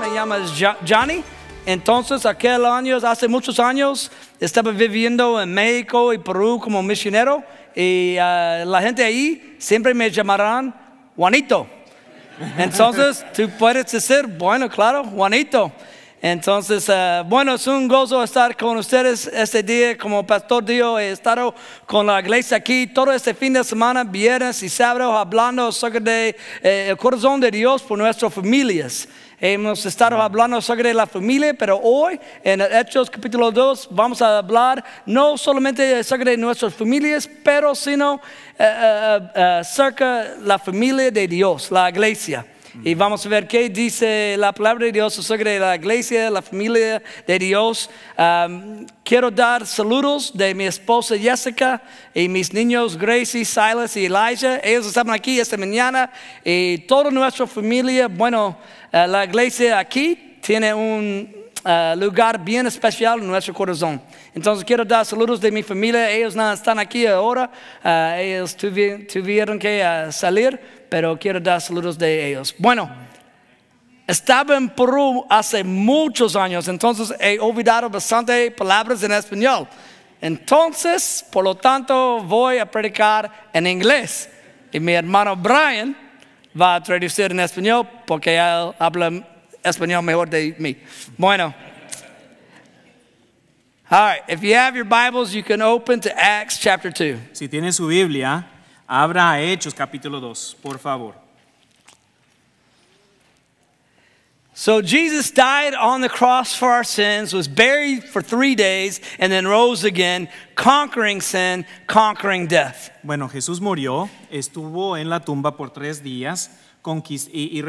me llamo Johnny. Entonces, aquel año, hace muchos años, estaba viviendo en México y Perú como misionero. Y la gente ahí siempre me llamarán Juanito. Entonces, tú puedes decir, bueno, claro, Juanito. Entonces, bueno, es un gozo estar con ustedes este día. Como pastor dijo, he estado con la iglesia aquí todo este fin de semana, viernes y sábado, hablando acerca de el corazón de Dios por nuestras familias. Hemos estado hablando sobre la familia, pero hoy en Hechos capítulo 2 vamos a hablar no solamente sobre nuestras familias, pero sino acerca de la familia de Dios, la iglesia. Y vamos a ver qué dice la palabra de Dios sobre la iglesia, la familia de Dios. Quiero dar saludos de mi esposa Jessica y mis niños Gracie, Silas y Elijah. Ellos están aquí esta mañana y toda nuestra familia. Bueno, la iglesia aquí tiene un lugar bien especial en nuestro corazón. Entonces quiero dar saludos de mi familia. Ellos no están aquí ahora. Ellos tuvieron que salir. Pero quiero dar saludos de ellos. Bueno, estaba en Perú hace muchos años, entonces he olvidado bastante palabras en español. Entonces, por lo tanto, voy a predicar en inglés. Y mi hermano Brian va a traducir en español porque él habla español mejor de mí. Bueno. All right, if you have your Bibles, you can open to Acts chapter 2. Si tiene su Biblia, abra a Hechos capítulo 2, por favor. So Jesus died on the cross for our sins, was buried for 3 days, and then rose again, conquering sin, conquering death. Bueno, Jesús murió, estuvo en la tumba por 3 días y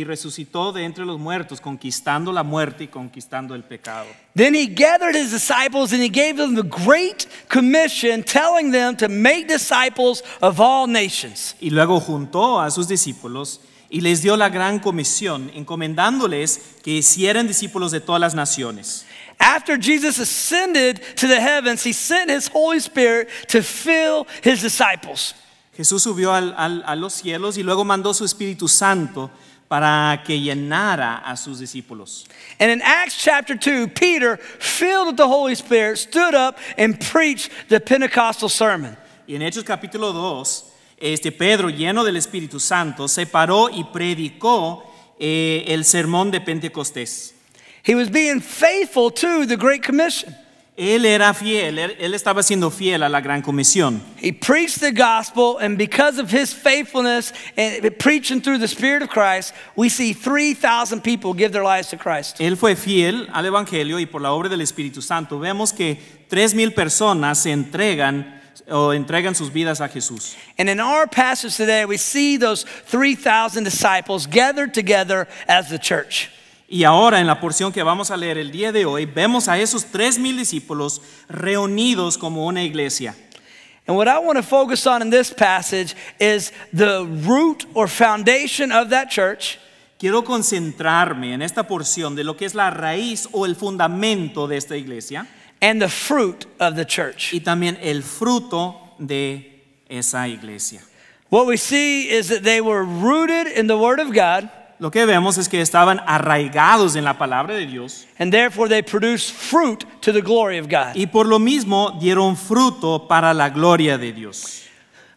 resucitó de entre los muertos, conquistando la muerte y conquistando el pecado. Then he gathered his disciples and he gave them the great commission, telling them to make disciples of all nations. Y luego juntó a sus discípulos y les dio la gran comisión, encomendándoles que hicieran discípulos de todas las naciones. After Jesus ascended to the heavens, he sent his Holy Spirit to fill his disciples. Jesús subió a los cielos y luego mandó su Espíritu Santo para que llenara a sus discípulos. And in Acts chapter 2, Peter, filled with the Holy Spirit, stood up and preached the Pentecostal sermon. Y en Hechos capítulo 2, Pedro, lleno del Espíritu Santo, se paró y predicó el sermón de Pentecostés. He was being faithful to the Great Commission. Él era fiel, él estaba siendo fiel a la gran comisión. He preached the gospel, and because of his faithfulness and preaching through the Spirit of Christ, we see 3,000 people give their lives to Christ. Él fue fiel al evangelio y por la obra del Espíritu Santo vemos que 3,000 personas se entregan sus vidas a Jesús. And in our passage today, we see those 3,000 disciples gathered together as the church. Y ahora en la porción que vamos a leer el día de hoy, vemos a esos 3,000 discípulos reunidos como una iglesia. And what I want to focus on in this passage is the root or foundation of that church. Quiero concentrarme en esta porción de lo que es la raíz o el fundamento de esta iglesia. And the fruit of the church. Y también el fruto de esa iglesia. What we see is that they were rooted in the Word of God. Lo que vemos es que estaban arraigados en la palabra de Dios. And therefore they produced fruit to the glory of God. Y por lo mismo dieron fruto para la gloria de Dios.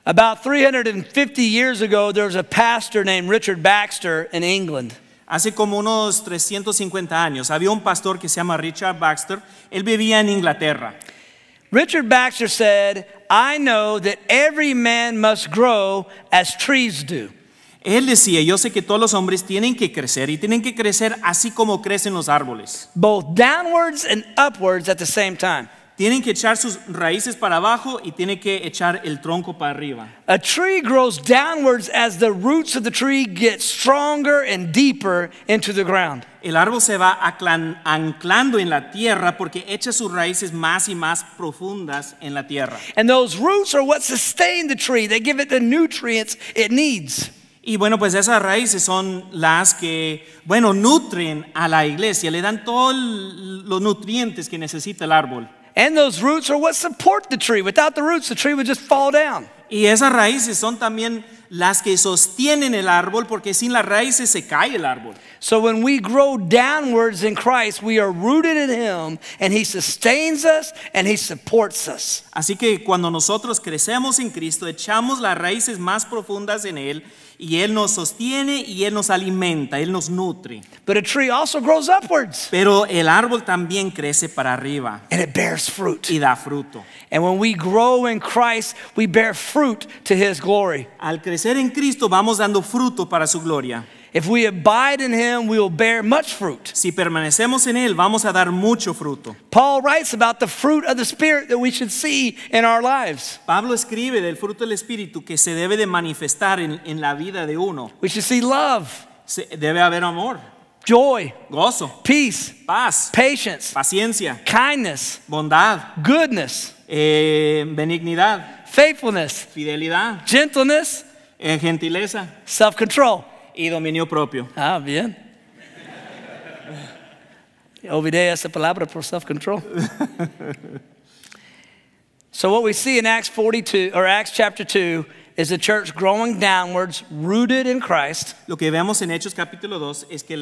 About 350 years ago, there was a pastor named Richard Baxter in England. Hace como unos 350 años había un pastor que se llama Richard Baxter. Él vivía en Inglaterra. Richard Baxter said, "I know that every man must grow as trees do." Él decía, yo sé que todos los hombres tienen que crecer y tienen que crecer así como crecen los árboles. Both downwards and upwards at the same time. Tienen que echar sus raíces para abajo y tienen que echar el tronco para arriba. A tree grows downwards as the roots of the tree get stronger and deeper into the ground. El árbol se va anclando en la tierra porque echa sus raíces más y más profundas en la tierra. And those roots are what sustain the tree. They give it the nutrients it needs. Y bueno, pues esas raíces son las que, bueno, nutren a la iglesia, le dan todos los nutrientes que necesita el árbol. And those roots are what support the tree. Without the roots, the tree would just fall down. Y esas raíces son también las que sostienen el árbol, porque sin las raíces se cae el árbol. So when we grow downwards in Christ, we are rooted in Him, and He sustains us and He supports us. Así que cuando nosotros crecemos en Cristo, echamos las raíces más profundas en Él, y Él nos sostiene y Él nos alimenta, Él nos nutre. But a tree also grows upwards, Pero el árbol también crece para arriba and it bears fruit. y da fruto. And when we grow in Christ, we bear fruit to His glory. Al crecer en Cristo vamos dando fruto para su gloria. If we abide in Him, we will bear much fruit. Si permanecemos en Él, vamos a dar mucho fruto. Paul writes about the fruit of the Spirit that we should see in our lives. Pablo escribe del fruto del Espíritu que se debe de manifestar en la vida de uno. We should see love, Debe haber amor, joy, gozo, peace, paz, patience, paciencia, kindness, bondad, goodness, benignidad, faithfulness, fidelidad, gentleness, gentileza self-control. y dominio propio. Ah, bien. Olvidé esa palabra por self-control. So what we see in Acts 42 or Acts chapter 2 is the church growing downwards, rooted in Christ. Lo que vemos en Hechos capítulo 2 es que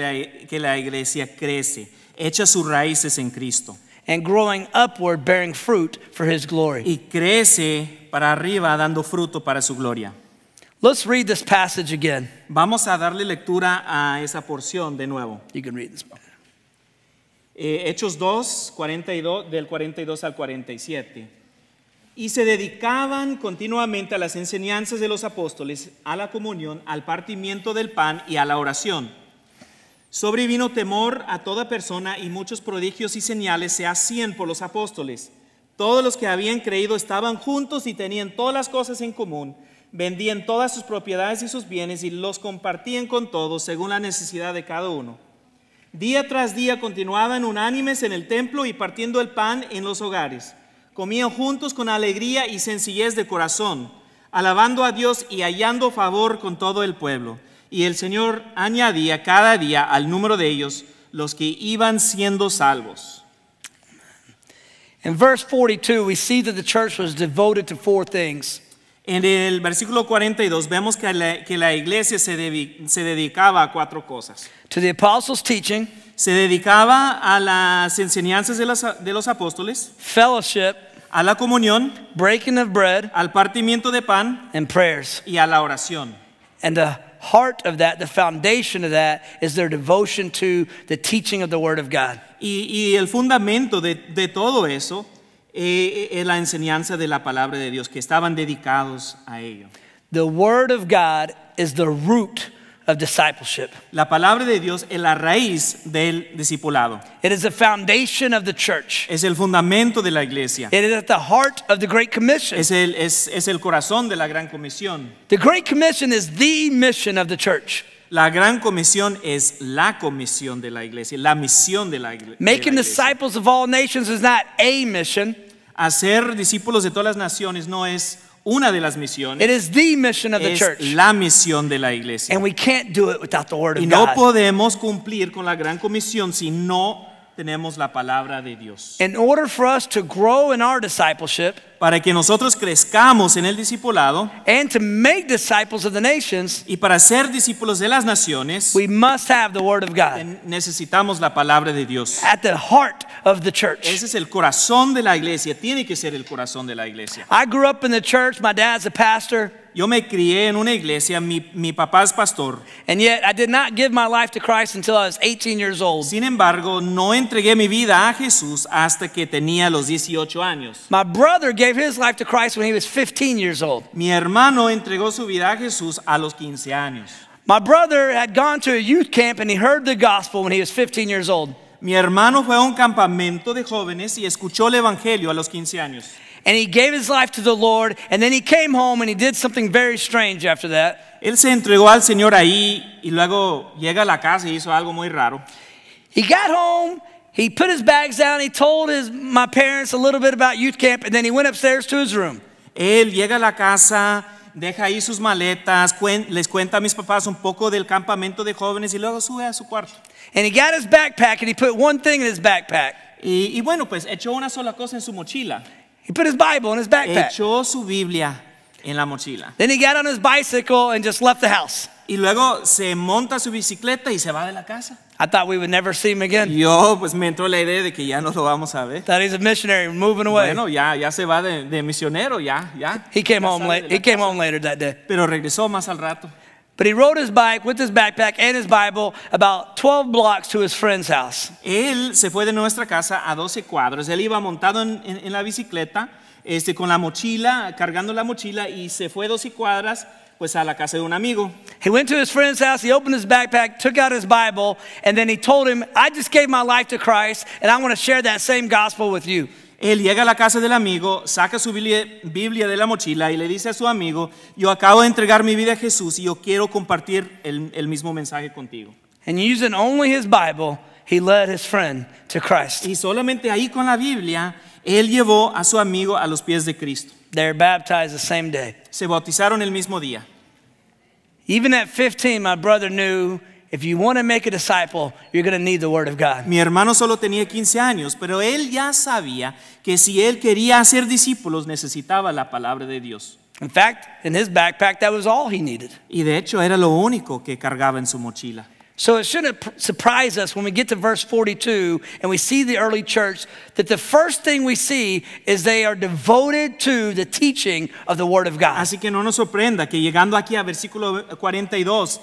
la iglesia crece, echa sus raíces en Cristo And growing upward, bearing fruit for His glory. y crece para arriba dando fruto para su gloria. Let's read this passage again. Vamos a darle lectura a esa porción de nuevo. You can read this. Hechos 2, 42, del 42 al 47. Y se dedicaban continuamente a las enseñanzas de los apóstoles, a la comunión, al partimiento del pan y a la oración. Sobrevino temor a toda persona y muchos prodigios y señales se hacían por los apóstoles. Todos los que habían creído estaban juntos y tenían todas las cosas en común. Vendían todas sus propiedades y sus bienes y los compartían con todos según la necesidad de cada uno. Día tras día continuaban unánimes en el templo y partiendo el pan en los hogares. Comían juntos con alegría y sencillez de corazón, alabando a Dios y hallando favor con todo el pueblo. Y el Señor añadía cada día al número de ellos los que iban siendo salvos. In verse 42, we see that the church was devoted to four things. En el versículo 42 vemos que la iglesia se dedicaba a cuatro cosas. To the apostles' teaching, Se dedicaba a las enseñanzas de los apóstoles, fellowship, a la comunión, breaking of bread, al partimiento de pan and prayers. y a la oración. And the heart of that, the foundation of that, is their devotion to the teaching of the Word of God. Y el fundamento de todo eso es la enseñanza de la palabra de Dios, que estaban dedicados a ello. The Word of God is the root of discipleship. La palabra de Dios es la raíz del discipulado. It is the foundation of the church. Es el fundamento de la iglesia. It is at the heart of the Great Commission. Es el corazón de la Gran Comisión. The Great Commission is the mission of the church. La Gran Comisión es la comisión de la iglesia, la misión de la iglesia. Making disciples of all nations is not a mission. Hacer discípulos de todas las naciones no es una de las misiones. It is the mission of the Es church. la misión de la iglesia. And we can't do it without the Word Y of no God. podemos cumplir con la Gran Comisión si no tenemos la palabra de Dios. In order for us to grow in our discipleship Para que nosotros crezcamos en el discipulado and to make disciples of the nations, y para ser discípulos de las naciones, we must have the Word of God necesitamos la palabra de Dios. at the heart of the church. Ese es el corazón de la iglesia, tiene que ser el corazón de la iglesia. I grew up in the church. My dad's a pastor. Yo me crié en una iglesia, mi papá es pastor. And yet I did not give my life to Christ until I was 18 years old. Sin embargo, no entregué mi vida a Jesús hasta que tenía los 18 años. My brother gave his life to Christ when he was 15 years old. Mi hermano entregó su vida a Jesús a los 15 años. My brother had gone to a youth camp and he heard the gospel when he was 15 years old. Mi hermano fue a un campamento de jóvenes y escuchó el evangelio a los 15 años. And he gave his life to the Lord, and then he came home and he did something very strange after that. Él se entregó al Señor ahí y luego llega a la casa y hizo algo muy raro. He got home, he put his bags down, he told my parents a little bit about youth camp, and then he went upstairs to his room. Él llega a la casa, deja ahí sus maletas, les cuenta a mis papás un poco del campamento de jóvenes y luego sube a su cuarto. And he got his backpack and he put one thing in his backpack. Y bueno, pues echó una sola cosa en su mochila. He put his Bible in his backpack. Echó su Biblia en la mochila. Then he got on his bicycle and just left the house. Y luego se monta su bicicleta y se va de la casa. I thought we would never see him again. Y yo pues me entró la idea de que ya no lo vamos a ver. Thought he's a missionary moving away. Bueno, ya se va de misionero, ya. He came Ya home sale late. de la He came casa. home later that day. Pero regresó más al rato. But he rode his bike with his backpack and his Bible about 12 blocks to his friend's house. Él se fue de nuestra casa a 12 cuadros. Él iba montado en la bicicleta, con la mochila, cargando la mochila, y se fue 12 cuadras pues a la casa de un amigo. He went to his friend's house, he opened his backpack, took out his Bible, and then he told him, I just gave my life to Christ, and I want to share that same gospel with you. Él llega a la casa del amigo, saca su Biblia de la mochila y le dice a su amigo, yo acabo de entregar mi vida a Jesús y yo quiero compartir el mismo mensaje contigo. And using only his Bible, he led his friend to Christ. Y solamente ahí con la Biblia, él llevó a su amigo a los pies de Cristo. They were baptized the same day. Se bautizaron el mismo día. Even at 15, my brother knew if you want to make a disciple, you're going to need the Word of God. Mi hermano solo tenía 15 años, pero él ya sabía que si él quería hacer discípulos necesitaba la palabra de Dios. In fact, in his backpack, that was all he needed. Y de hecho era lo único que cargaba en su mochila. So it shouldn't surprise us when we get to verse 42 and we see the early church that the first thing we see is they are devoted to the teaching of the Word of God. Así que no nos sorprenda que llegando aquí a versículo 42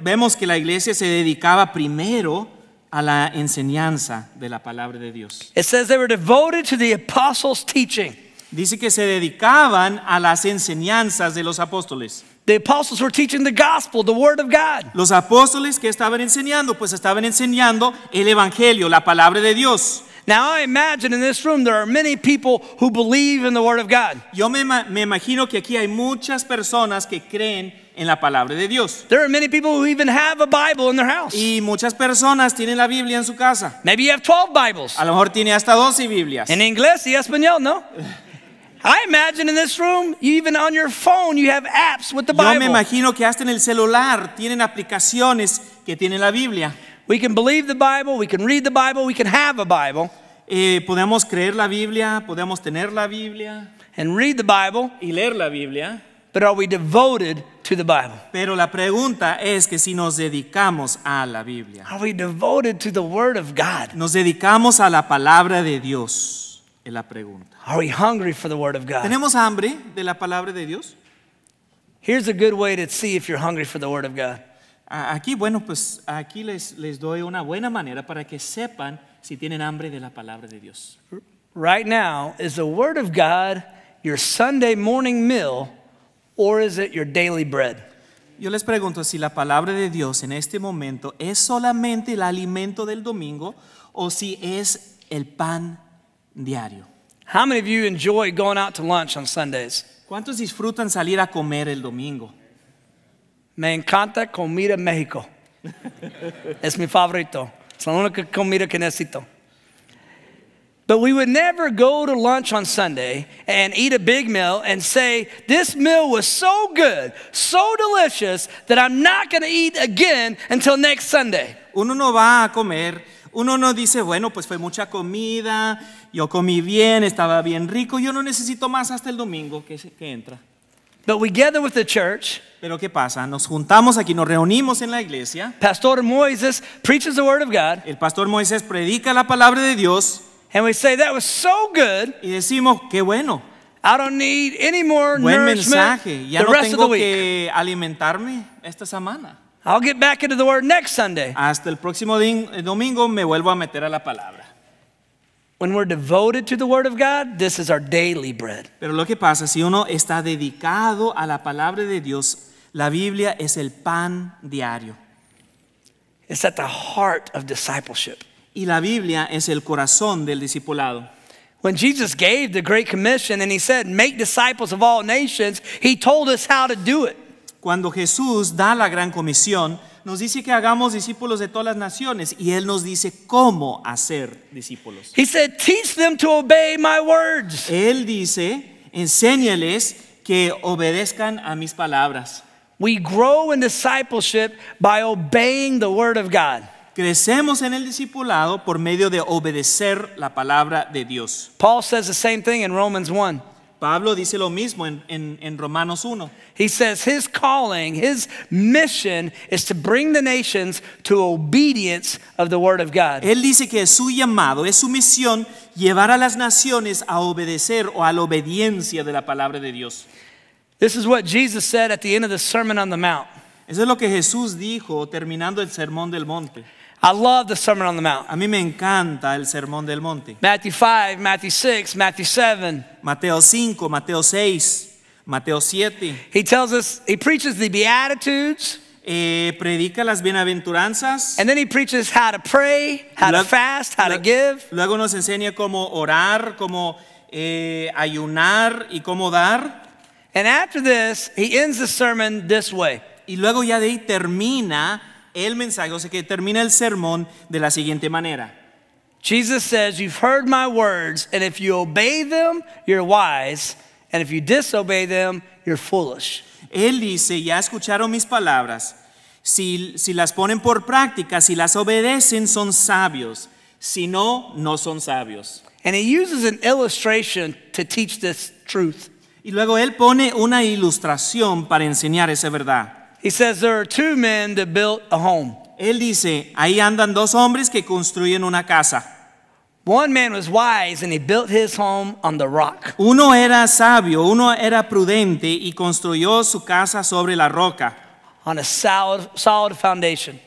vemos que la iglesia se dedicaba primero a la enseñanza de la palabra de Dios. It says they were devoted to the apostles' teaching. Dice que se dedicaban a las enseñanzas de los apóstoles. The apostles were teaching the gospel, the Word of God. Los apóstoles que estaban enseñando, pues estaban enseñando el evangelio, la palabra de Dios. Now I imagine in this room there are many people who believe in the Word of God. Yo me imagino que aquí hay muchas personas que creen en la palabra de Dios. There are many people who even have a Bible in their house. Y muchas personas tienen la Biblia en su casa. Maybe you have 12 Bibles. A lo mejor tiene hasta 12 Biblias. En inglés y español, no? I imagine in this room, even on your phone, you have apps with the Yo me Bible. imagino que hasta en el celular tienen aplicaciones que tienen la Biblia. We can believe the Bible, we can read the Bible, we can have a Bible Podemos creer la Biblia, podemos tener la Biblia and read the Bible, y leer la Biblia. but are we devoted to the Bible? Pero la pregunta es que si nos dedicamos a la Biblia, Are we devoted to the Word of God? nos dedicamos a la palabra de Dios, es la pregunta. Are we hungry for the Word of God? ¿Tenemos hambre de la palabra de Dios? Here's a good way to see if you're hungry for the Word of God. Aquí, bueno, pues aquí les doy una buena manera para que sepan si tienen hambre de la palabra de Dios. Right now, is the Word of God your Sunday morning meal or is it your daily bread? Yo les pregunto si la palabra de Dios en este momento es solamente el alimento del domingo o si es el pan diario. How many of you enjoy going out to lunch on Sundays? ¿Cuántos disfrutan salir a comer el domingo? Me encanta comida México. Es mi favorito. Es la única comida que necesito. But we would never go to lunch on Sunday and eat a big meal and say, this meal was so good, so delicious, that I'm not going to eat again until next Sunday. Uno no va a comer, uno no dice, bueno, pues fue mucha comida, yo comí bien, estaba bien rico, yo no necesito más hasta el domingo que entra. But we gather with the church. Pero ¿qué pasa? Nos juntamos aquí, nos reunimos en la iglesia. Pastor Moises preaches the Word of God. El pastor Moisés predica la palabra de Dios. And we say, that was so good, Y decimos, qué bueno, I don't need any more buen nourishment mensaje. Ya the no rest of the tengo week. que alimentarme esta semana. I'll get back into the Word next Sunday. Hasta el próximo domingo me vuelvo a meter a la palabra. When we're devoted to the Word of God, this is our daily bread. Pero lo que pasa, si uno está dedicado a la palabra de Dios, la Biblia es el pan diario. It's at the heart of discipleship. Y la Biblia es el corazón del discipulado. When Jesus gave the Great Commission and he said, make disciples of all nations, he told us how to do it. Cuando Jesús da la gran comisión, nos dice que hagamos discípulos de todas las naciones y Él nos dice cómo hacer discípulos. He said, teach them to obey my words. Él dice, enséñales que obedezcan a mis palabras. We grow in discipleship by obeying the Word of God. Crecemos en el discipulado por medio de obedecer la palabra de Dios. Paul says the same thing in Romans 1. Pablo dice lo mismo en Romanos 1. He says his calling, his mission is to bring the nations to obedience of the word of God. Él dice que es su llamado, es su misión llevar a las naciones a obedecer o a la obediencia de la palabra de Dios. This is what Jesus said at the end of the Sermon on the Mount. Eso es lo que Jesús dijo terminando el Sermón del Monte. I love the Sermon on the Mount. A mí me encanta el Sermón del Monte. Matthew 5, Matthew 6, Matthew 7. Mateo 5, Mateo 6, Mateo 7. He tells us, he preaches the Beatitudes, Predica las bienaventuranzas. and then he preaches how to pray, how to fast, how to give. Luego nos enseña cómo orar, cómo ayunar y cómo dar. And after this, he ends the sermon this way. Y luego ya de ahí termina el mensaje, o sea que termina el sermón de la siguiente manera. Jesus says, you've heard my words, and if you obey them, you're wise, and if you disobey them, you're foolish. Él dice, ya escucharon mis palabras, si las ponen por práctica, si las obedecen, son sabios, si no, no son sabios. And he uses an illustration to teach this truth. Y luego él pone una ilustración para enseñar esa verdad. He says there are two men that built a home. Él dice, ahí andan dos hombres que construyen una casa. One man was wise and he built his home on the rock. Uno era sabio, uno era prudente y construyó su casa sobre la roca, On a solid foundation.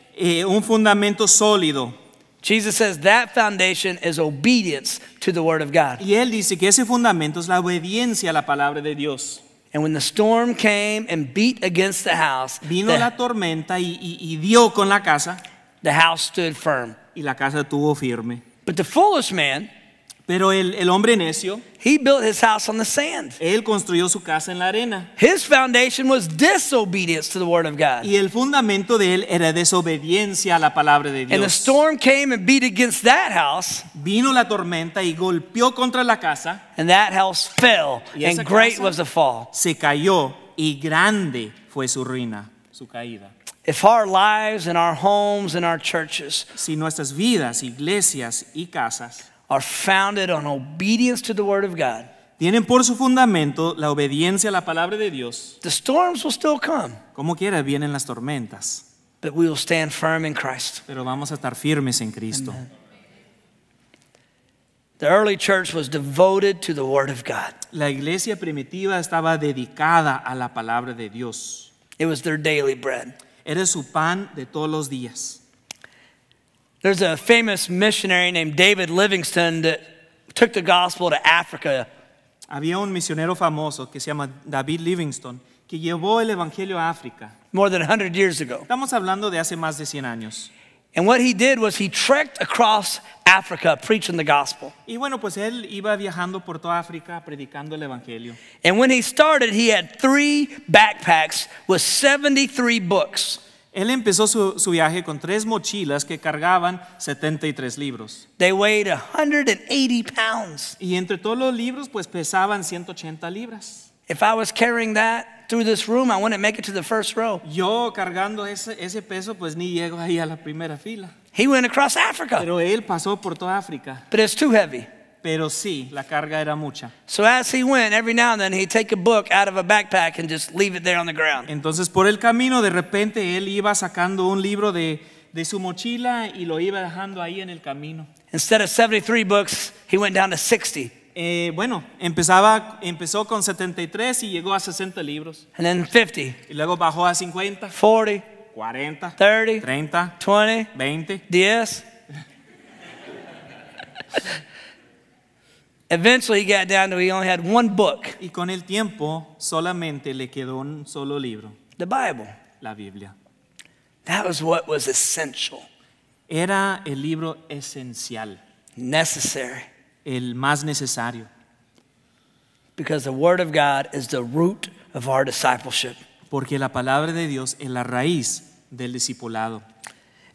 un fundamento sólido. Jesus says that foundation is obedience to the word of God. Y él dice que ese fundamento es la obediencia a la palabra de Dios. And when the storm came and beat against the house, Vino la tormenta y dio con la casa the house stood firm. y la casa estuvo firme. But the foolish man, Pero el hombre necio, he built his house on the sand. él construyó su casa en la arena. His foundation was disobedience to the word of God. Y el fundamento de él era desobediencia a la palabra de And the Dios. storm came and beat against that house, Vino la tormenta y golpeó contra la casa, and that house fell, Y esa and great casa- was the fall. se cayó y grande fue su ruina, su caída. If our lives and our homes and our churches Si nuestras vidas, iglesias y casas are founded on obedience to the word of God, tienen por su fundamento la obediencia a la palabra de Dios, the storms will still come, como quiera vienen las tormentas, but we will stand firm in Christ. pero vamos a estar firmes en Cristo. The early church was devoted to the word of God. La iglesia primitiva estaba dedicada a la palabra de Dios. It was their daily bread. Era su pan de todos los días. There's a famous missionary named David Livingstone that took the gospel to Africa. Había un misionero famoso que se llama David Livingstone que llevó el evangelio a África. More than 100 years ago. Estamos hablando de hace más de 100 años. And what he did was he trekked across Africa preaching the gospel. Y bueno, pues él iba viajando por toda África predicando el evangelio. And when he started, he had 3 backpacks with 73 books. Él empezó su viaje con 3 mochilas que cargaban 73 libros. They weighed 180 pounds. Y entre todos los libros pues pesaban 180 libras. If I was carrying that through this room, I wouldn't make it to the first row. Yo cargando ese peso pues ni llego ahí a la primera fila. He went across Africa, Pero él pasó por toda África. but it's too heavy. Pero sí, la carga era mucha. So as he went, every now and then he'd take a book out of a backpack and just leave it there on the ground. Entonces por el camino de repente él iba sacando un libro de su mochila y lo iba dejando ahí en el camino. Instead of 73 books, he went down to 60, Bueno, empezó con 73 y llegó a 60 libros. and then 50, Y luego bajó a 50, 40, 40, 30, 30, 20, 20. 10. Eventually he got down to he only had one book, Y con el tiempo solamente le quedó un solo libro, the Bible. la Biblia. That was what was essential, Era el libro esencial, necessary, el más necesario, because the Word of God is the root of our discipleship. porque la palabra de Dios es la raíz del discipulado.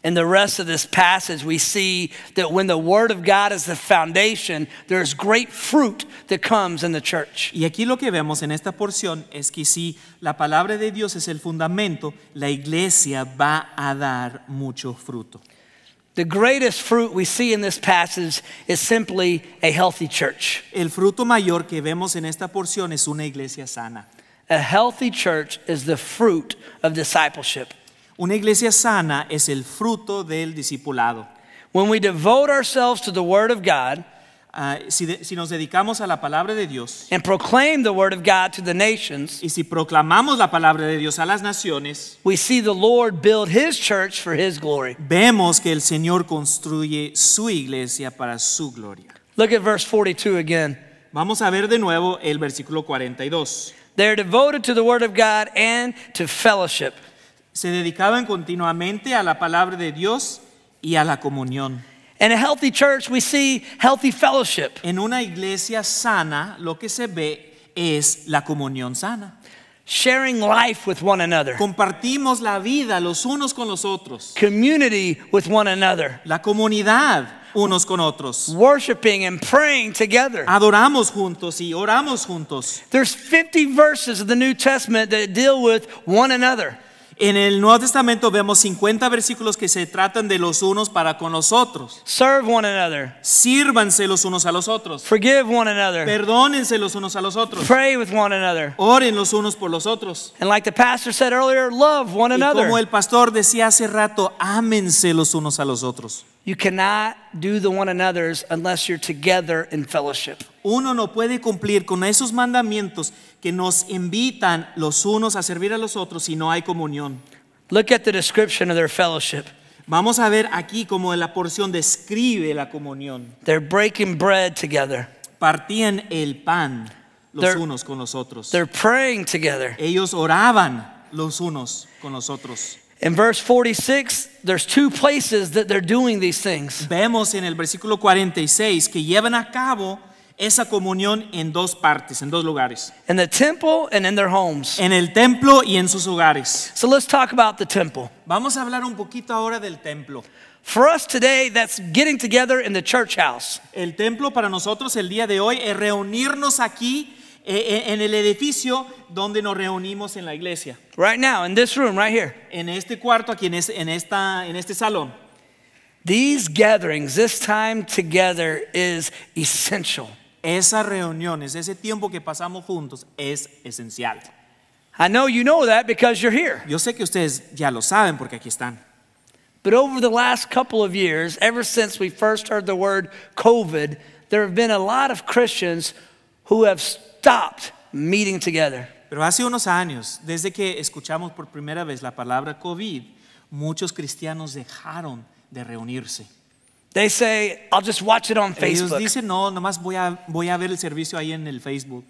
In the rest of this passage, we see that when the Word of God is the foundation, there's great fruit that comes in the church. Y aquí lo que vemos en esta porción es que si la palabra de Dios es el fundamento, la iglesia va a dar mucho fruto. The greatest fruit we see in this passage is simply a healthy church. El fruto mayor que vemos en esta porción es una iglesia sana. A healthy church is the fruit of discipleship. Una iglesia sana es el fruto del discipulado. When we devote ourselves to the Word of God Si nos dedicamos a la palabra de Dios and proclaim the Word of God to the nations, y si proclamamos la palabra de Dios a las naciones, we see the Lord build His church for His glory. vemos que el Señor construye su iglesia para su gloria. Look at verse 42 again. Vamos a ver de nuevo el versículo 42. They're devoted to the Word of God and to fellowship. Se dedicaban continuamente a la palabra de Dios y a la comunión. In a healthy church, we see healthy fellowship. En una iglesia sana, lo que se ve es la comunión sana. Sharing life with one another. Compartimos la vida los unos con los otros. Community with one another. La comunidad unos con otros. Worshiping and praying together. Adoramos juntos y oramos juntos. There's 50 verses of the New Testament that deal with one another. En el Nuevo Testamento vemos 50 versículos que se tratan de los unos para con los otros. Serve one another. Sírvanse los unos a los otros. Forgive one another. Perdónense los unos a los otros. Pray with one another. Oren los unos por los otros. And like the pastor said earlier, love one Y another. como el pastor decía hace rato, ámense los unos a los otros. You cannot do the one another's unless you're together in fellowship. Uno no puede cumplir con esos mandamientos que nos invitan los unos a servir a los otros si no hay comunión. Look at the description of their fellowship. Vamos a ver aquí como la porción describe la comunión. They're breaking bread together. Partían el pan los They're- unos con los otros. They're praying together. Ellos oraban los unos con los otros. In verse 46, there's two places that they're doing these things. Vemos en el versículo 46 que llevan a cabo esa comunión en dos partes, en dos lugares. In the temple and in their homes. En el templo y en sus hogares. So let's talk about the temple. Vamos a hablar un poquito ahora del templo. For us today, that's getting together in the church house. El templo para nosotros el día de hoy es reunirnos aquí en el edificio donde nos reunimos en la iglesia. Right now, in this room, right here. En este cuarto, aquí en este salón. These gatherings, this time together is essential. Esas reuniones, ese tiempo que pasamos juntos es esencial. I know you know that because you're here. Yo sé que ustedes ya lo saben porque aquí están. But over the last couple of years, ever since we first heard the word COVID, there have been a lot of Christians who have stopped meeting together. Pero hace unos años, desde que escuchamos por primera vez la palabra COVID, muchos cristianos dejaron de reunirse. They say, I'll just watch it on Ellos Facebook. dicen, no, nomás voy a ver el servicio ahí en el Facebook.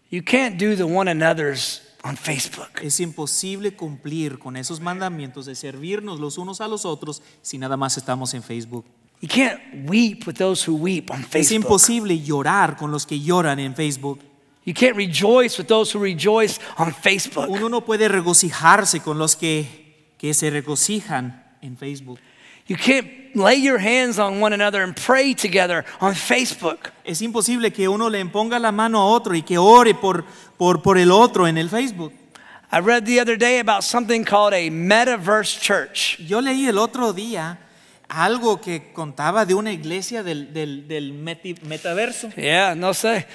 You can't do the one another's on Facebook. Es imposible cumplir con esos mandamientos de servirnos los unos a los otros si nada más estamos en Facebook. You can't weep with those who weep on Es Facebook. imposible llorar con los que lloran en Facebook. You can't rejoice with those who rejoice on Facebook. Uno no puede regocijarse con los que se regocijan en Facebook. You can't lay your hands on one another and pray together on Facebook. Es imposible que uno le imponga la mano a otro y que ore por el otro en el Facebook. I read the other day about something called a metaverse church. Yo leí el otro día algo que contaba de una iglesia del metaverso. Yeah, no sé.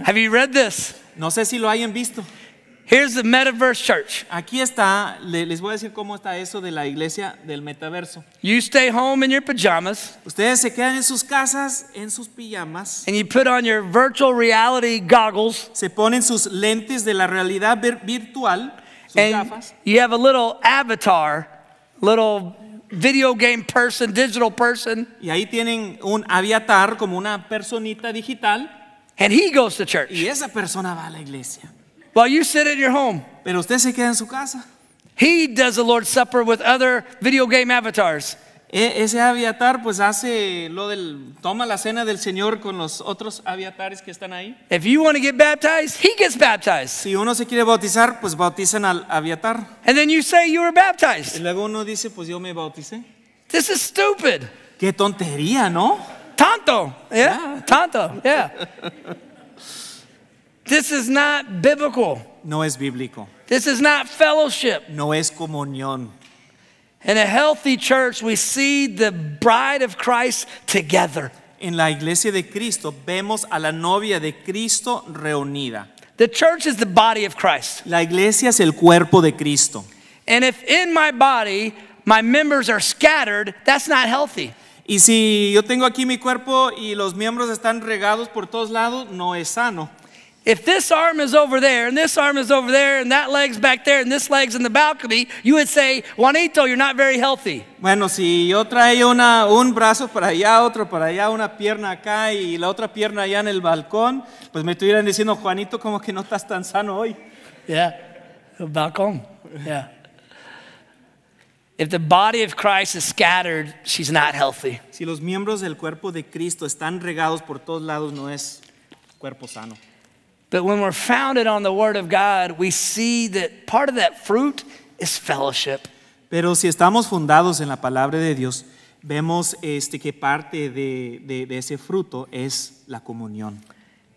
Have you read this? No sé si lo hayan visto. Here's the metaverse church. Aquí está, les voy a decir cómo está eso de la iglesia del metaverso. You stay home in your pajamas Ustedes se quedan en sus casas, en sus pijamas, and you put on your virtual reality goggles se ponen sus lentes de la realidad virtual, sus and gafas, you have a little avatar, little video game person, digital person, y ahí tienen un avatar como una personita digital, and he goes to church. y esa persona va a la iglesia. While you sit in your home, Pero usted se queda en su casa. he does the Lord's Supper with other video game avatars. Ese avatar pues hace toma la cena del Señor con los otros avatares que están ahí. If you want to get baptized, he gets baptized. Si uno se quiere bautizar, pues bautizan al avatar. And then you say you were Y baptized. luego uno dice, pues yo me bauticé. This is stupid. Qué tontería, ¿no? Tonto. Yeah, tonto. Yeah. This is not biblical. No es bíblico, This is not fellowship. no es comunión. In a healthy church, we see the bride of Christ together. En la iglesia de Cristo vemos a la novia de Cristo reunida. The church is the body of Christ. La iglesia es el cuerpo de Cristo. And if in my body my members are scattered, that's not healthy. Y si yo tengo aquí mi cuerpo y los miembros están regados por todos lados, no es sano. If this arm is over there, and this arm is over there, and that leg's back there, and this leg's in the balcony, you would say, Juanito, you're not very healthy. Bueno, si yo traigo un brazo para allá, otro para allá, una pierna acá y la otra pierna allá en el balcón, pues me estuvieran diciendo, Juanito, como que no estás tan sano hoy. Yeah, the balcony. Yeah. If the body of Christ is scattered, she's not healthy. Si los miembros del cuerpo de Cristo están regados por todos lados, no es cuerpo sano. But when we're founded on the Word of God, we see that part of that fruit is fellowship. Pero si estamos fundados en la palabra de Dios, vemos que parte de ese fruto es la comunión.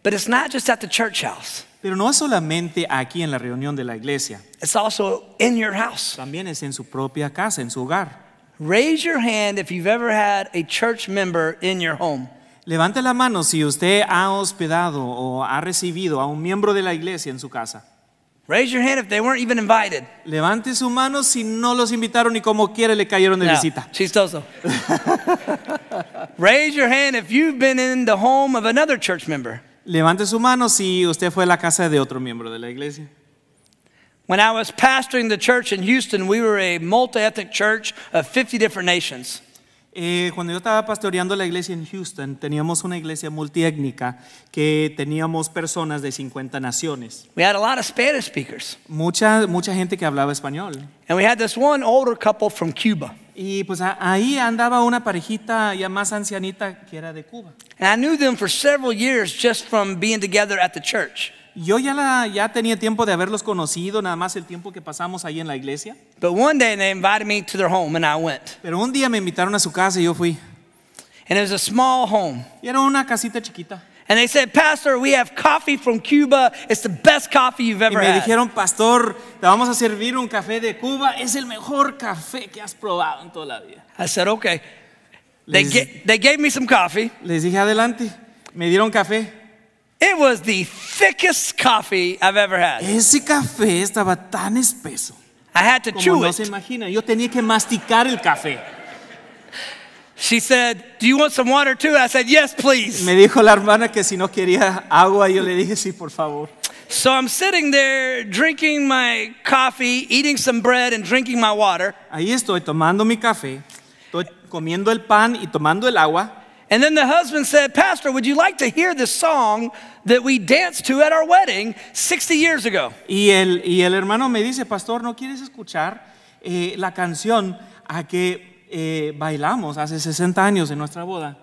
But it's not just at the church house. Pero no es solamente aquí en la reunión de la iglesia, It's also in your house. también es en su propia casa, en su hogar. Raise your hand if you've ever had a church member in your home. Levante la mano si usted ha hospedado o ha recibido a un miembro de la iglesia en su casa. Raise your hand if they weren't even invited. Levante su mano si no los invitaron y como quiere le cayeron de No, visita. chistoso. Raise your hand if you've been in the home of another church member. Levante su mano si usted fue a la casa de otro miembro de la iglesia. When I was pastoring the church in Houston, we were a multi-ethnic church of 50 different nations. Cuando yo estaba pastoreando la iglesia en Houston, teníamos una iglesia multiétnica que teníamos personas de 50 naciones. We had a lot of Spanish speakers. Mucha gente que hablaba español. And we had this one older couple from Cuba. Y pues ahí andaba una parejita ya más ancianita que era de Cuba. And I knew them for several years just from being together at the church. Yo ya tenía tiempo de haberlos conocido, nada más el tiempo que pasamos ahí en la iglesia. But one day they invited me to their home and I went. Pero un día me invitaron a su casa y yo fui. And it was a small home. Y era una casita chiquita. And they said, Pastor, we have coffee from Cuba. It's the best coffee you've Y ever me had. dijeron, pastor, te vamos a servir un café de Cuba. Es el mejor café que has probado en toda la vida. I said, okay. Les- They gave me some coffee. Les dije, adelante. Me dieron café. It was the thickest coffee I've ever had. Ese café estaba tan espeso I had to como chew no it. se imagina. Yo tenía que masticar el café. She said, do you want some water too? I said, yes, please. Me dijo la hermana que si no quería agua. Yo le dije, sí, por favor. So I'm sitting there drinking my coffee, eating some bread and drinking my water. Ahí estoy tomando mi café, estoy comiendo el pan y tomando el agua. And then the husband said, Pastor, would you like to hear the song that we danced to at our wedding 60 years ago? Y el hermano me dice, pastor, ¿no quieres escuchar la canción a que bailamos hace 60 años en nuestra boda?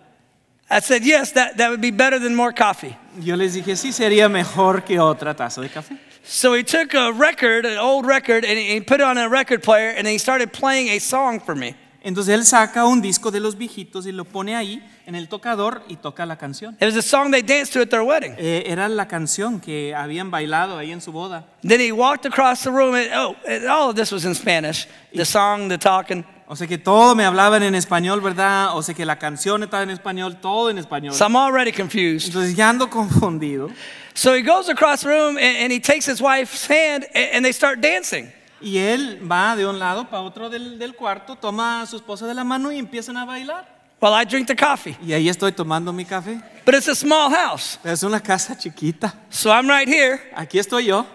I said, yes, that would be better than more coffee. Yo les dije, sí, sería mejor que otra taza de café. So he took a record, an old record, and he put it on a record player, and he started playing a song for me. Entonces él saca un disco de los viejitos y lo pone ahí en el tocador y toca la canción. It was a song they danced to at their wedding. Era la canción que habían bailado ahí en su boda. Then he walked across the room, and all of this was in Spanish. The song, the talking. O sea que todo me hablaban en español, ¿verdad? O sea que la canción estaba en español, todo en español. So I'm already confused. Entonces ya ando confundido. So he goes across the room, and he takes his wife's hand, and they start dancing. Y él va de un lado para otro del cuarto, toma a su esposa de la mano y empiezan a bailar. While I drink the coffee. Y ahí estoy tomando mi café. But it's a small house. Pero es una casa chiquita. So I'm right here. Aquí estoy yo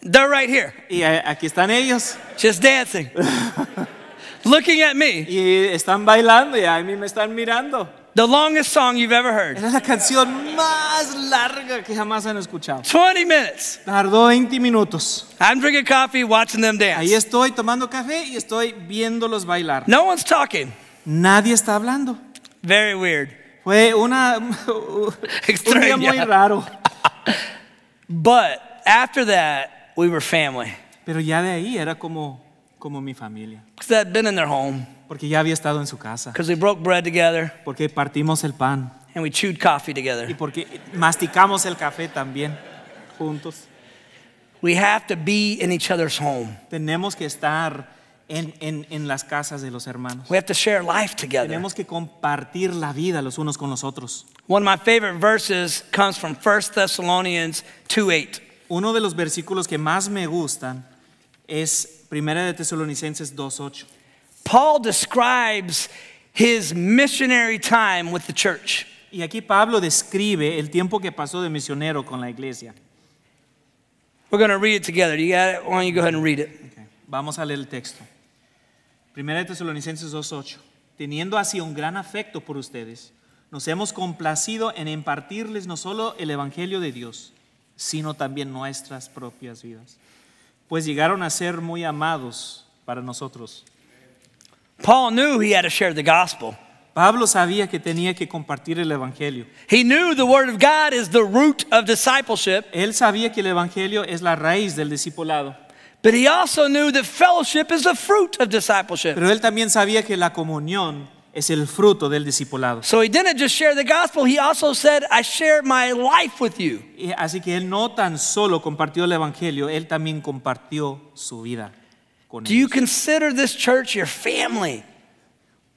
They're right here. y aquí están ellos. Just dancing. Looking at me. Y están bailando y a mí me están mirando. The longest song you've ever heard. Era la canción más larga que jamás han escuchado. 20 minutes. Tardó 20 minutos. I'm drinking coffee, watching them Ahí dance. estoy tomando café y estoy viéndolos bailar. No one's talking. Nadie está hablando. Very weird. Fue un día muy Extraño. raro. But after that, we were family. Pero ya de ahí era como mi familia. Because I'd been in their home. Porque ya había estado en su casa. Because we broke bread together Porque partimos el pan. and we chewed coffee Y together. porque masticamos el café también juntos. We have to be in each other's home. Tenemos que estar en las casas de los hermanos. We have to share life together. Tenemos que compartir la vida los unos con los otros. One of my favorite verses comes from 1 Thessalonians 2:8. Uno de los versículos que más me gustan es 1 de Tesalonicenses 2:8. Paul describes his missionary time with the church. Y aquí Pablo describe el tiempo que pasó de misionero con la iglesia. We're going to read it together. You got it? Why don't you go ahead and read it? Okay. Vamos a leer el texto. 1 de Tesalonicenses 2:8. Teniendo así un gran afecto por ustedes, nos hemos complacido en impartirles no solo el evangelio de Dios, sino también nuestras propias vidas, pues llegaron a ser muy amados para nosotros. Paul knew he had to share the gospel. Pablo sabía que tenía que compartir el evangelio. He knew the word of God is the root of discipleship, Él sabía que el evangelio es la raíz del discipulado, but he also knew that fellowship is the fruit of discipleship. pero él también sabía que la comunión es el fruto del discipulado. So he didn't just share the gospel, he also said, I share my life with you. Y así que él no tan solo compartió el evangelio, él también compartió su vida con Do you ellos. consider this church your family?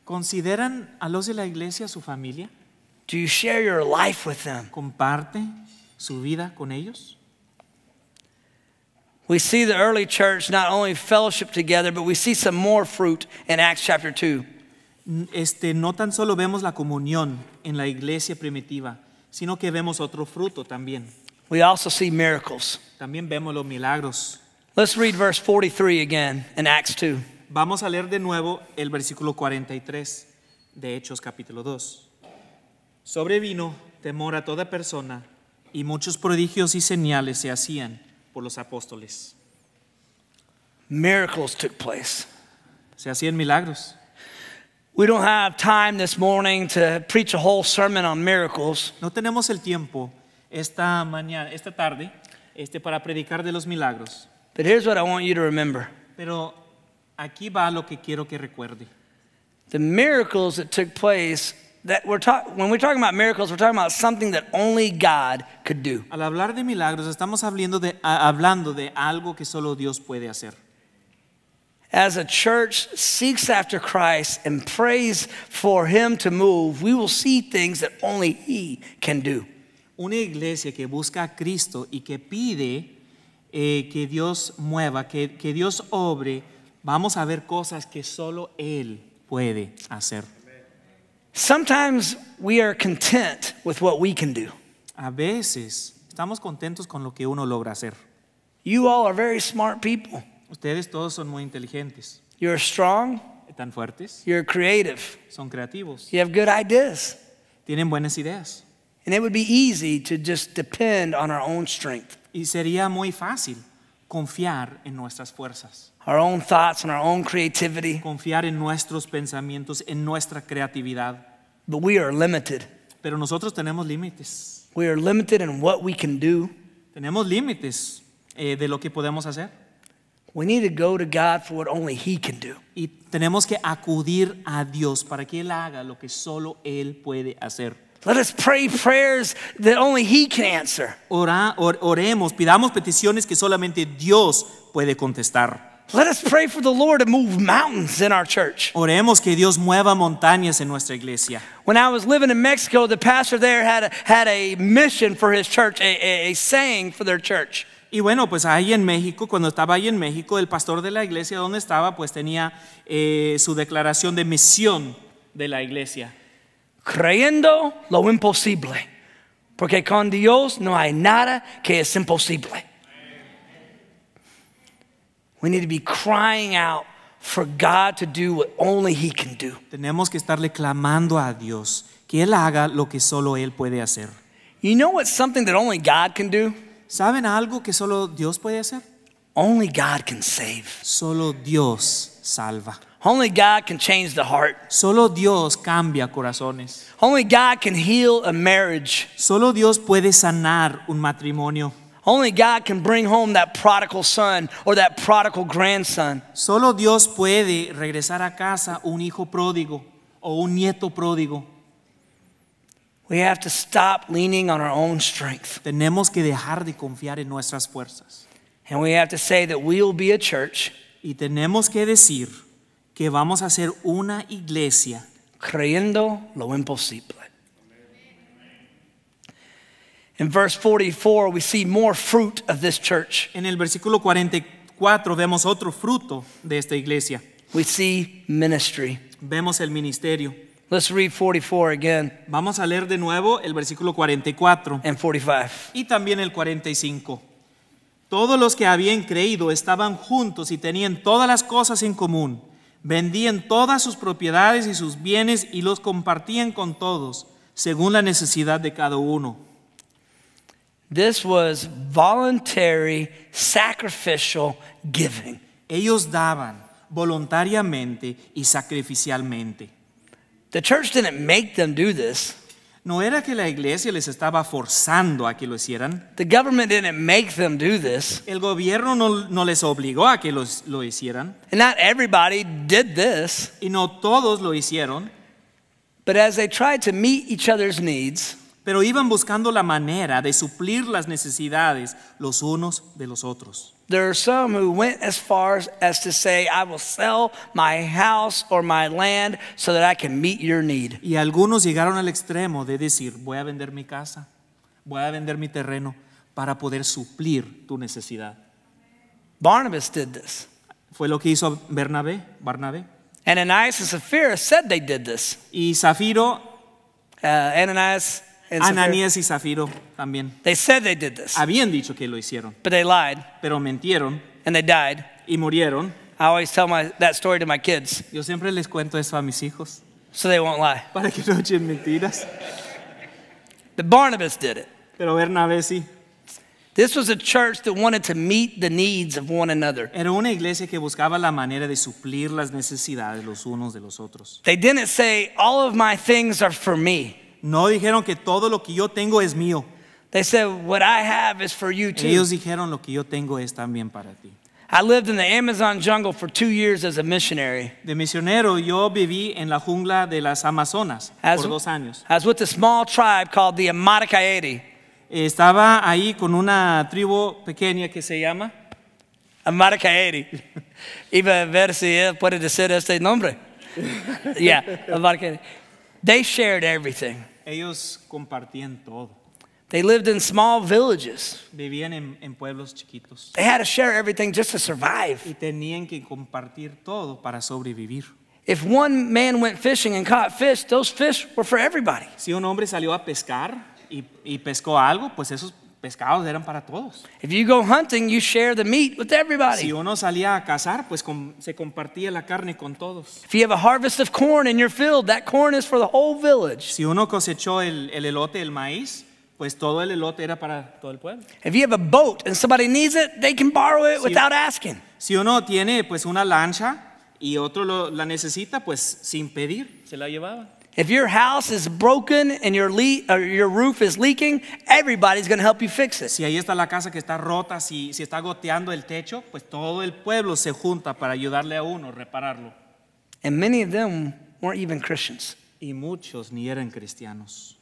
¿Consideran a los de la iglesia su familia? Do you share your life with them? ¿Comparte su vida con ellos? We see the early church not only fellowship together, but we see some more fruit in Acts chapter 2. No tan solo vemos la comunión en la iglesia primitiva, sino que vemos otro fruto también. We also see miracles. También vemos los milagros. Let's read verse 43 again in Acts 2. Vamos a leer de nuevo el versículo 43 de Hechos capítulo 2. Sobrevino temor a toda persona y muchos prodigios y señales se hacían por los apóstoles. Miracles took place. Se hacían milagros. We don't have time this morning to preach a whole sermon on miracles, No tenemos el tiempo esta tarde, para predicar de los milagros. but here's what I want you to remember. Pero aquí va lo que quiero que recuerde. The miracles that took place, when we're talking about miracles, we're talking about something that only God could do. Al hablar de milagros, estamos hablando de algo que solo Dios puede hacer. As a church seeks after Christ and prays for Him to move, we will see things that only He can do. Una iglesia que busca a Cristo y que pide que Dios mueva, que Dios obre, vamos a ver cosas que solo Él puede hacer. Sometimes we are content with what we can do. A veces estamos contentos con lo que uno logra hacer. You all are very smart people. Ustedes todos son muy inteligentes, You're strong, tan fuertes, you're creative, son creativos, you have good ideas. tienen buenas ideas. And it would be easy to just depend on our own strength, Y sería muy fácil confiar en nuestras fuerzas, our own thoughts, and our own creativity. confiar en nuestros pensamientos, en nuestra creatividad. But we are limited. Pero nosotros tenemos límites. We are limited in what we can do. Tenemos límites de lo que podemos hacer. We need to go to God for what only He can do. Y tenemos que acudir a Dios para que Él haga lo que solo Él puede hacer. Let us pray prayers that only He can answer. Oremos, pidamos peticiones que solamente Dios puede contestar. Let us pray for the Lord to move mountains in our church. Oremos que Dios mueva montañas en nuestra iglesia. When I was living in Mexico, the pastor there had a mission for his church, a saying for their church. Y bueno, pues ahí en México, cuando estaba ahí en México, el pastor de la iglesia donde estaba, pues tenía su declaración de misión de la iglesia. Creyendo lo imposible, porque con Dios no hay nada que es imposible. We need to be crying out for God to do what only He can do. Tenemos que estarle clamando a Dios que Él haga lo que solo Él puede hacer. You know what's something that only God can do? ¿Saben algo que solo Dios puede hacer? Only God can save. Solo Dios salva. Only God can change the heart. Solo Dios cambia corazones. Only God can heal a marriage. Solo Dios puede sanar un matrimonio. Only God can bring home that prodigal son or that prodigal grandson. Solo Dios puede regresar a casa un hijo pródigo o un nieto pródigo. We have to stop leaning on our own strength. Tenemos que dejar de confiar en nuestras fuerzas. And we have to say that we'll be a church Y tenemos que decir que vamos a ser una iglesia creyendo lo imposible. In verse 44, we see more fruit of this church. En el versículo 44 vemos otro fruto de esta iglesia. We see ministry. Vemos el ministerio. Let's read 44 again Vamos a leer de nuevo el versículo 44 and 45. y también el 45. Todos los que habían creído estaban juntos y tenían todas las cosas en común. Vendían todas sus propiedades y sus bienes y los compartían con todos, según la necesidad de cada uno. This was voluntary, sacrificial giving. Ellos daban voluntariamente y sacrificialmente. The church didn't make them do this. No era que la iglesia les estaba forzando a que lo hicieran. The government didn't make them do this. El gobierno no les obligó a que lo hicieran. And not everybody did this. Y no todos lo hicieron. But as they tried to meet each other's needs, Pero iban buscando la manera de suplir las necesidades los unos de los otros. there are some who went as far as to say, I will sell my house or my land so that I can meet your need. Y algunos llegaron al extremo de decir, voy a vender mi casa, voy a vender mi terreno para poder suplir tu necesidad. Barnabas did this. Fue lo que hizo Barnabé. Ananias and Sapphira said they did this. Y Zafiro, Ananias and Sapphira, Ananías y Zafiro también they said they did this, habían dicho que lo hicieron, but they lied pero mentieron and they died. y murieron. I always tell that story to my kids Yo siempre les cuento eso a mis hijos so they won't lie. para que no echen mentiras. But Barnabas did it. Pero Bernabé sí. This was a church that wanted to meet the needs of one another. Era una iglesia que buscaba la manera de suplir las necesidades los unos de los otros. They didn't say, all of my things are for me. No dijeron que todo lo que yo tengo es mío. They said, what I have is for you too. Ellos dijeron lo que yo tengo es también para ti. I lived in the Amazon jungle for 2 years as a missionary. De misionero yo viví en la jungla de las Amazonas As- por 2 años. I was with a small tribe called the Amatakaeri. Estaba ahí con una tribu pequeña que se llama Amatakaeri. Iba a ver si él puede decir este nombre. Yeah, Amatakaeri. They shared everything. Ellos compartían todo. They lived in small villages. Vivían en pueblos chiquitos They had to share everything just to y survive. tenían que compartir todo para sobrevivir. If one man went fishing and caught fish, those fish were for everybody. Si un hombre salió a pescar y pescó algo, pues esos pescados eran para todos. If you go hunting, you share the meat with Si everybody. uno salía a cazar, pues se compartía la carne con todos. If you have a harvest of corn in your field, that corn is for the whole village. Si uno cosechó el elote, el maíz, pues todo el elote era para todo el pueblo. If you have a boat and somebody needs it, they can borrow it without asking. Si uno tiene pues una lancha y otro la necesita, pues sin pedir, se la llevaba. If your house is broken and your roof is leaking, everybody's going to help you fix it. Si ahí está la casa que está rota, si está goteando el techo, pues todo el pueblo se junta para ayudarle a uno a repararlo. And many of them weren't even Christians. Y muchos ni eran cristianos.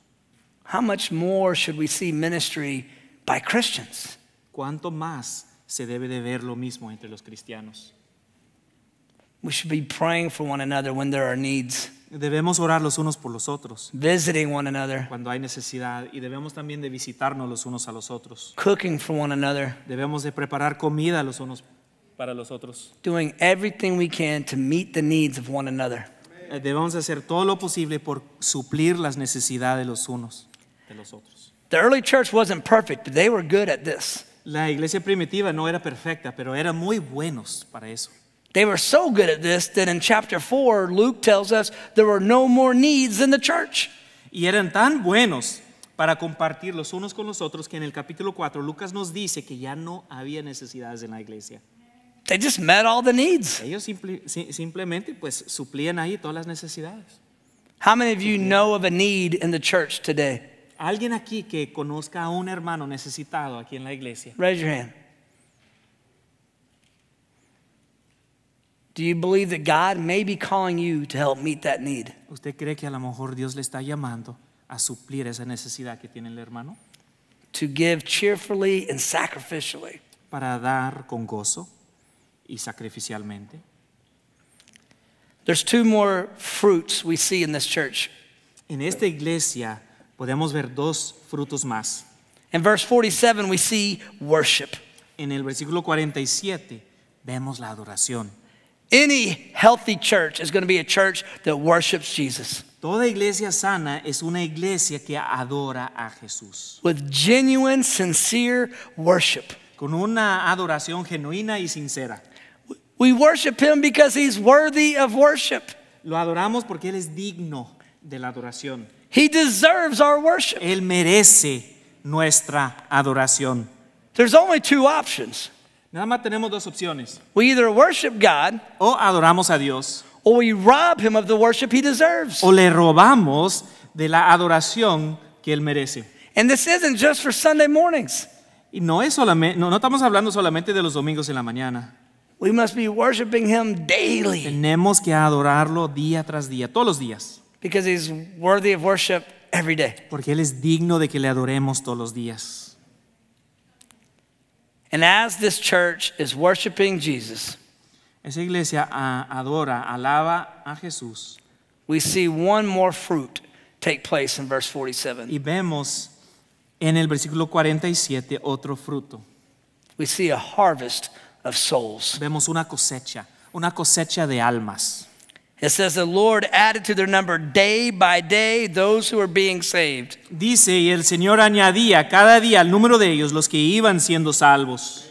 How much more should we see ministry by Christians? ¿Cuánto más se debe de ver lo mismo entre los cristianos? We should be praying for one another when there are needs, Debemos orar los unos por los otros visiting one another, cuando hay necesidad y debemos también de visitarnos los unos a los otros. cooking for one another, Debemos de preparar comida los unos para los otros. doing everything we can to meet the needs of one another. Debemos hacer todo lo posible por suplir las necesidades los unos de los otros. The early church wasn't perfect, but they were good at this. La iglesia primitiva no era perfecta, pero eran muy buenos para eso. They were so good at this that in chapter 4, Luke tells us there were no more needs in the church. Y eran tan buenos para compartir los unos con los otros que en el capítulo 4 Lucas nos dice que ya no había necesidades en la iglesia. They just met all the needs. Ellos simplemente pues suplían ahí todas las necesidades. How many of you know of a need in the church today? Alguien aquí que conozca a un hermano necesitado aquí en la iglesia. Raise your hand. Do you believe that God may be calling you to help meet that need? ¿Usted cree que a lo mejor Dios le está llamando a suplir esa necesidad que tiene el hermano? To give cheerfully and sacrificially. Para dar con gozo y sacrificialmente. There's two more fruits we see in this church. En esta iglesia podemos ver dos frutos más. In verse 47, we see worship. En el versículo 47 vemos la adoración. Any healthy church is going to be a church that worships Jesus Toda iglesia sana es una iglesia que adora a Jesús, with genuine, sincere worship. con una adoración genuina y sincera. We worship him because he's worthy of worship. Lo adoramos porque Él es digno de la adoración. He deserves our worship. Él merece nuestra adoración. There's only two options. Nada más tenemos dos opciones. We either worship God O adoramos a Dios or we rob him of the worship he deserves. o le robamos de la adoración que Él merece. And this isn't just for Sunday mornings. Y no estamos hablando solamente de los domingos en la mañana. We must be worshiping him daily Tenemos que adorarlo día tras día, todos los días, because he's worthy of worship every day. porque Él es digno de que le adoremos todos los días. And as this church is worshiping Jesus, Esa iglesia adora, alaba a Jesús, we see one more fruit take place in verse 47. y vemos en el versículo 47 otro fruto. We see a harvest of souls. Vemos una cosecha de almas. It says the Lord added to their number day by day those who are being saved. Dice, y el Señor añadía cada día al número de ellos los que iban siendo salvos.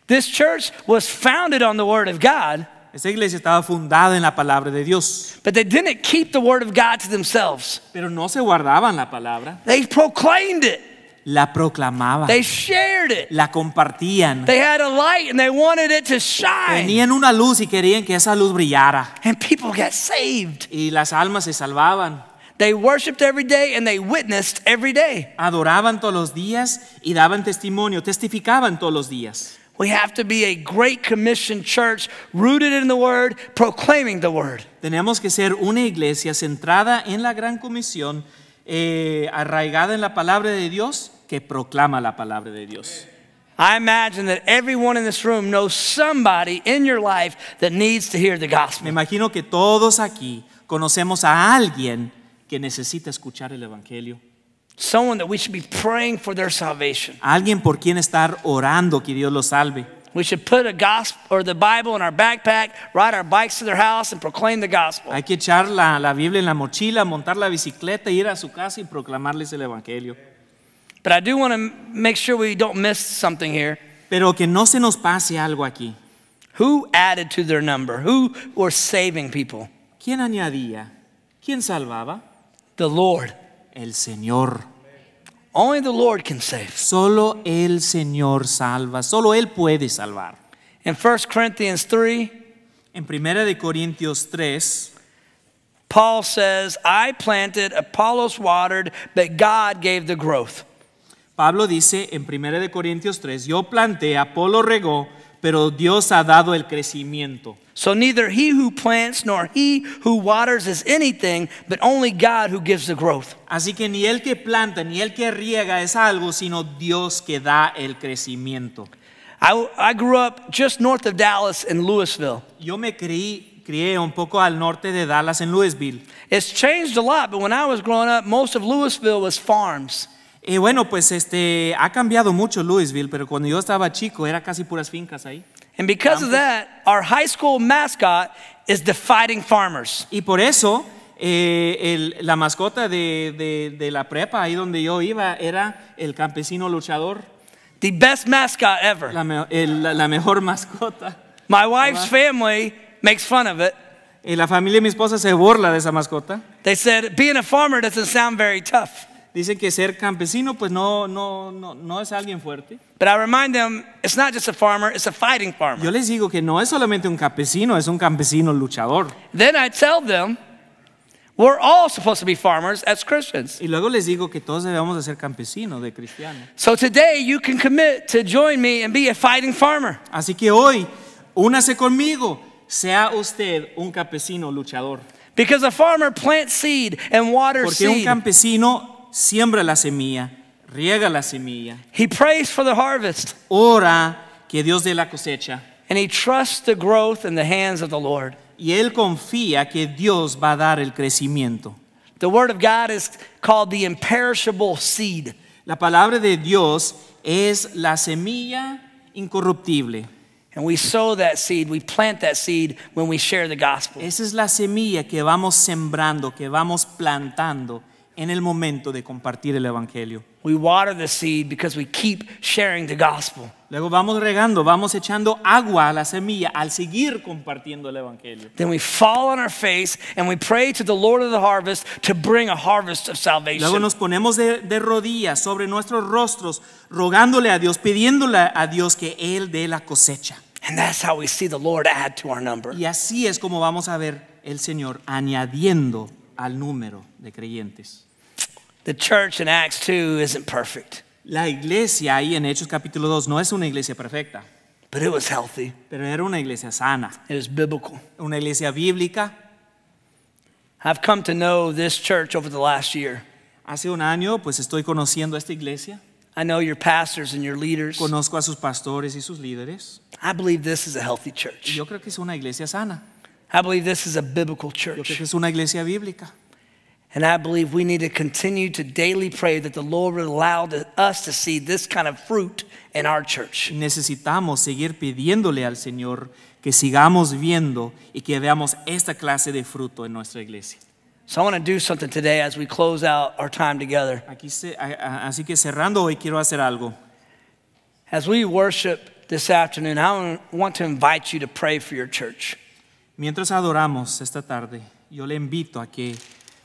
This church was founded on the word of God, Esta iglesia estaba fundada en la palabra de Dios, but they didn't keep the word of God to themselves. pero no se guardaban la palabra, They proclaimed it. la proclamaban, They shared it. la compartían. They had a light and they wanted it to shine. Tenían una luz y querían que esa luz brillara, And people got saved. y las almas se salvaban. They worshiped every day and they witnessed every day. Adoraban todos los días y daban testimonio, testificaban todos los días. We have to be a Great Commission church rooted in the word, proclaiming the word. Tenemos que ser una iglesia centrada en la gran comisión, arraigada en la palabra de Dios, que proclama la palabra de Dios. I imagine that everyone in this room knows somebody in your life that needs to hear the Me gospel. imagino que todos aquí conocemos a alguien que necesita escuchar el evangelio. Someone that we should be praying for their salvation. Alguien por quien estar orando que Dios lo salve. We should put a gospel or the Bible in our backpack, ride our bikes to their house and proclaim the gospel. Hay que echar la Biblia en la mochila, montar la bicicleta, ir a su casa y proclamarles el evangelio. But I do want to make sure we don't miss something here. Pero que no se nos pase algo aquí. Who added to their number? Who were saving people? ¿Quién añadía? ¿Quién salvaba? The Lord. El Señor. Only the Lord can save. Solo el Señor salva, solo Él puede salvar. In 1 Corinthians 3, En 1 de Corintios 3, Paul says, I planted, Apollos watered, but God gave the growth. Pablo dice en 1 de Corintios 3, yo planté, Apolo regó, pero Dios ha dado el crecimiento. So neither he who plants nor he who waters is anything, but only God who gives the growth. Así que ni el que planta ni el que riega es algo, sino Dios que da el crecimiento. I grew up just north of Dallas in Louisville. Yo me crié un poco al norte de Dallas, en Louisville. It's changed a lot, but when I was growing up, most of Louisville was farms. Y bueno, pues ha cambiado mucho Louisville, pero cuando yo estaba chico era casi puras fincas ahí. And because of that, our high school mascot is the Fighting Farmers. Y por eso la mascota de la prepa, ahí donde yo iba, era el campesino luchador. The best mascot ever. La mejor mascota. My wife's family makes fun of it. Y la familia de mi esposa se burla de esa mascota. They said being a farmer doesn't sound very tough. Dicen que ser campesino pues no es alguien fuerte. But I remind them, it's not just a farmer, it's a fighting farmer. Yo les digo que no es solamente un campesino, es un campesino luchador. Then I tell them, we're all supposed to be farmers as Christians. Y luego les digo que todos debemos de ser campesinos, de cristianos. So today you can commit to join me and be a fighting farmer. Así que hoy, únase conmigo, sea usted un campesino luchador. Because a farmer plants seed and waters Porque un seed. campesino siembra la semilla, riega la semilla, He prays for the harvest. ora que Dios dé la cosecha. And he trusts the growth in the hands of the Lord. Y él confía que Dios va a dar el crecimiento. The word of God is called the imperishable seed. La palabra de Dios es la semilla incorruptible. And we sow that seed, we plant that seed when we share the gospel. Esa es la semilla que vamos sembrando, que vamos plantando en el momento de compartir el evangelio. We water the seed because we keep sharing the gospel. Luego vamos regando, vamos echando agua a la semilla al seguir compartiendo el evangelio. Then we fall on our face and we pray to the Lord of the harvest to bring a harvest of salvation. Luego nos ponemos de rodillas sobre nuestros rostros, rogándole a Dios, pidiéndole a Dios que Él dé la cosecha. And that's how we see the Lord add to our number. Y así es como vamos a ver el Señor añadiendo al número de creyentes. The church in Acts 2 isn't perfect, La iglesia ahí en Hechos capítulo 2 no es una iglesia perfecta, but it was healthy. pero era una iglesia sana, It was biblical. una iglesia bíblica. I've come to know this church over the last year. Hace un año pues estoy conociendo esta iglesia, I know your pastors and your leaders. conozco a sus pastores y sus líderes, I believe this is a healthy y church. yo creo que es una iglesia sana, I believe this is a biblical yo creo church. que es una iglesia bíblica. And I believe we need to continue to daily pray that the Lord would allow us to see this kind of fruit in our church. Necesitamos seguir pidiéndole al Señor que sigamos viendo y que veamos esta clase de fruto en nuestra iglesia. So I want to do something today as we close out our time together. Así que cerrando hoy quiero hacer algo. As we worship this afternoon, I want to invite you to pray for your church. Mientras adoramos esta tarde, yo le invito a que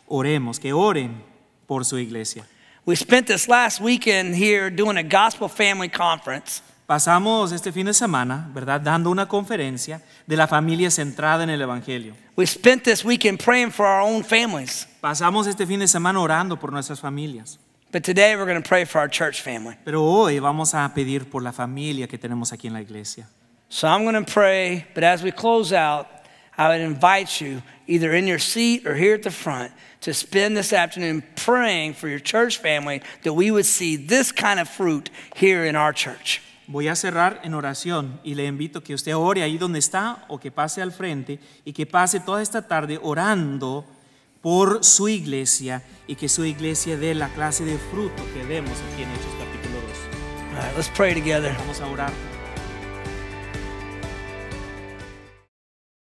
oremos, que oren por su iglesia. We spent this last weekend here doing a gospel family conference. Pasamos este fin de semana, ¿verdad?, dando una conferencia de la familia centrada en el evangelio. We spent this weekend praying for our own families. Pasamos este fin de semana orando por nuestras familias. But today we're going to pray for our church family. Pero hoy vamos a pedir por la familia que tenemos aquí en la iglesia. So I'm going to pray, but as we close out, I would invite you, either in your seat or here at the front, to spend this afternoon praying for your church family that we would see this kind of fruit here in our church. Voy a cerrar en oración y le invito a que usted ore ahí donde está o que pase al frente y que pase toda esta tarde orando por su iglesia y que su iglesia dé la clase de fruto que vemos aquí en Hechos capítulo 2. All right, let's pray together. Vamos a orar.